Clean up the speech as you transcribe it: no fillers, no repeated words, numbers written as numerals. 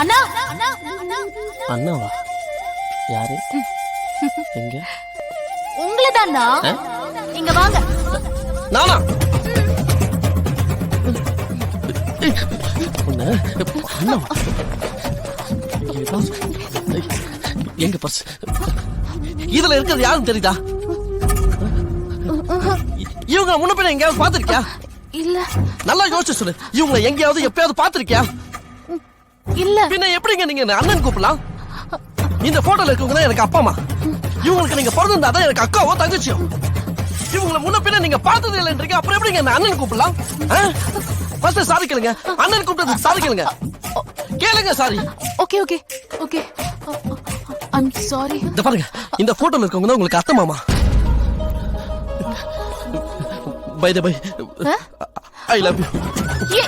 அண்ணா அண்ணாவா? யாரு? எங்க? உங்களதாண்ணா. இங்க வாங்க. நானா? அண்ணாவா? எங்க பர்ஸ்? இதுல இருக்கிறது யாருன்னு தெரியுதா? இவங்க முன்ன பின்ன எங்கேயாவது பாத்திருக்கியா? இல்ல. நல்லா யோசிச்சு சொல்லு. இவங்க எங்கேயாவது எப்பயாவது பாத்திருக்கியா? இல்ல. பின்ன எப்படிங்க நீங்க அண்ணன் கூப்பிடலாம்? இந்த போட்டோல இருக்கவங்க எனக்கு அப்பா அம்மா. இவங்களுக்கு நீங்க பிறந்திருந்தாதான் எனக்கு அக்காவோ தங்கச்சியோ. இவங்களை முன்ன பின்ன நீங்க பார்த்தது இல்லைன்றீங்க. அப்புறம் எப்படிங்க என்ன அண்ணன் கூப்பிடலாம்? ஃபர்ஸ்ட் சாரி கேளுங்க. அண்ணன் கூப்பிட்டதுக்கு சாரி கேளுங்க. கேளுங்க sorry. Okay okay okay. I'm sorry. இந்த பாருங்க, இந்த போட்டோல இருக்கவங்க தான் உங்களுக்கு அத்தை மாமா. By the by, I love you.